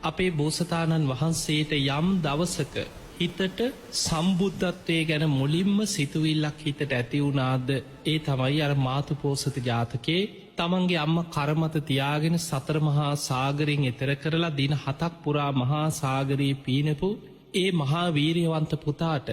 අපේ බෝසතාණන් වහන්සේට යම් දවසක හිතට සම්බුද්ධත්වය ගැන මුලින්ම සිතුවිල්ලක් හිතට ඇති වුණාද ඒ තමයි අර මාතුපෝසත ජාතකේ තමන්ගේ අම්ම කරමත තියාගෙන සතර මහා සාගරයෙන් එතර කරලා දින 7ක් පුරා මහා සාගරයේ පීනපු ඒ මහා වීරියවන්ත පුතාට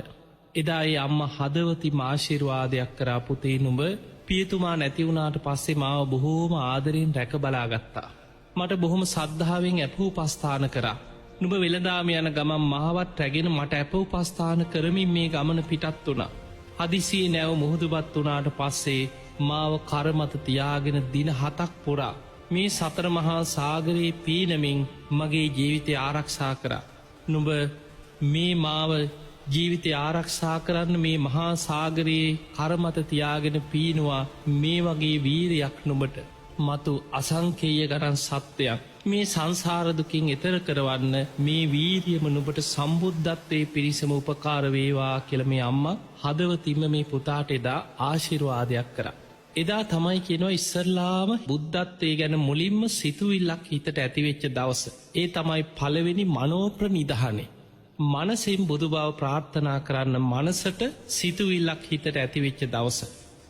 එදා ඒ අම්ම හදවතින් ආශිර්වාදයක් කරා පුතේ නුඹ පියතුමා නැති වුණාට පස්සේ මාව බොහෝම ආදරෙන් රැක බලාගත්තා. මට බොහොම සද්ධාවෙන් අපෝපස්ථාන කරා. නුඹ වෙළඳාම යන ගමන් මාවත් රැගෙන මට අපෝපස්ථාන කරමින් මේ ගමන පිටත් වුණා. හදිසියේ නැව මුහුදුබත් වුණාට පස්සේ මාව කරමත තියාගෙන දින 7ක් පුරා මේ සතර මහා සාගරයේ පීනමින් මගේ ජීවිතය ආරක්ෂා කරා. නුඹ මේ මාව ජීවිතය ආරක්ෂා කරන්න මේ මහා සාගරයේ කරමත තියාගෙන පීනවා මේ වගේ වීරයක් නුඹට මතු අසංකේය ගණන් සත්‍යයක් මේ සංසාරදුකින් එතර කරවන්න මේ වීරියම නුඹට සම්බුද්ධත්වයේ පිරිසම උපකාර වේවා කියලා මේ අම්මා හදවතින්ම මේ පුතාට එදා ආශිර්වාදයක් කරා. එදා තමයි කියනවා ඉස්සරලාම බුද්ධත්වයේ ගැන මුලින්ම සිතුවිල්ලක් හිතට ඇතිවෙච්ච දවස. ඒ තමයි පළවෙනි මනෝප්‍රනිධානේ. මනසින් බුදු බව ප්‍රාර්ථනා කරන්න මනසට සිතුවිල්ලක් හිතට ඇතිවෙච්ච දවස.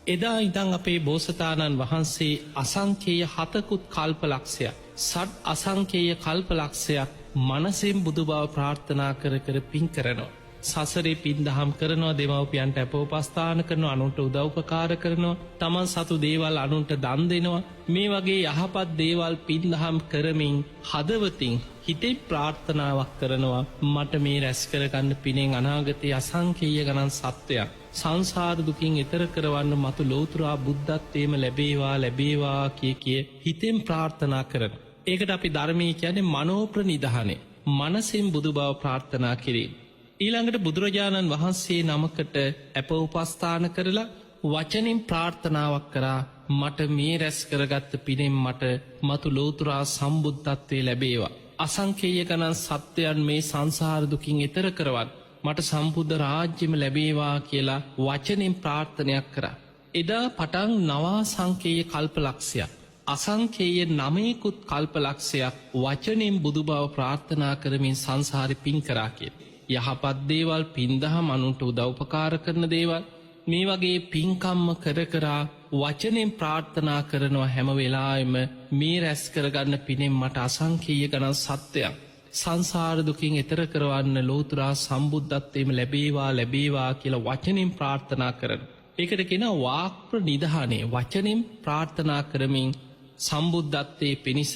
එදා ඉදං අපේ බෝසතාණන් වහන්සේ අසංකේය 7කුත් කල්පලක්ෂයක් සට් අසංකේය කල්පලක්ෂයක් මනසින් බුදු බව ප්‍රාර්ථනා කර කර පින් කරනවා. සසරේ පින් දහම් කරනවා, දෙමව්පියන්ට අපෝපස්ථාන කරනවා, අනුන්ට උදව්පකාර කරනවා, තමන් සතු දේවල් අනුන්ට දන් දෙනවා. මේ වගේ යහපත් දේවල් පින් දහම් කරමින් හදවතින් හිතේ ප්‍රාර්ථනාවක් කරනවා මට මේ රැස් කරගන්න පිනෙන් අනාගතයේ අසංකේය ගණන් සත්වයක් සංසාර දුකින් එතර කරවන්න මතු ලෝතුරා බුද්ධත්වයේම ලැබේවා කිය හිතෙන් ප්‍රාර්ථනා කරන. ඒකට අපි ධර්මයේ කියන්නේ මනෝප්‍රනිධානේ. මනසින් බුදු බව ප්‍රාර්ථනා කිරීම. ඊළඟට බුදුරජාණන් වහන්සේ නමකට අපෝපස්ථාන කරලා වචනින් ප්‍රාර්ථනාවක් කරා මට මේ රැස් කරගත්ත පිනෙන් මට මතු ලෝතුරා සම්බුද්ධත්වයේ ලැබේවා. අසංකේය ගණන් සත්‍යයන් මේ සංසාර දුකින් එතර කරවත් මට සම්බුද්ධ රාජ්‍යම ලැබේවා කියලා වචනෙන් ප්‍රාර්ථනයක් කරා. එදා පටන් නවා සංකේය කල්පලක්ෂයක් අසංකේය 9කුත් කල්පලක්ෂයක් වචනෙන් බුදු බව ප්‍රාර්ථනා කරමින් සංසාරි පින් කරා කිය. යහපත් දේවල් පින්දහම් අනුන්ට උදව්පකාර කරන දේවල් මේ වගේ පින්කම්ම කරා වචනෙන් ප්‍රාර්ථනා කරනවා හැම වෙලාවෙම මේ රැස් කරගන්න පිනෙන් මට අසංකේය ගණන් සත්‍යයක් සංසාර දුකින් එතර කරවන්න ලෝතුරා සම්බුද්ධත්වයේම ලැබේවා කියලා වචනෙන් ප්‍රාර්ථනා කරන. ඒකට කියනවා වාක්ප්‍රනිධානේ. වචනෙන් ප්‍රාර්ථනා කරමින් සම්බුද්ධත්වයේ පිණිස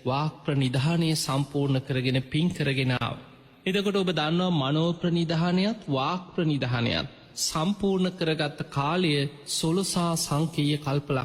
වාක්ප්‍රනිධානය සම්පූර්ණ කරගෙන පින් කරගෙන ආව. එතකොට ඔබ දන්නවා මනෝප්‍රනිධානයත් වාක්ප්‍රනිධානයත් සම්පූර්ණ කරගත්ත කාලය 16 සංකේය කල්පලක්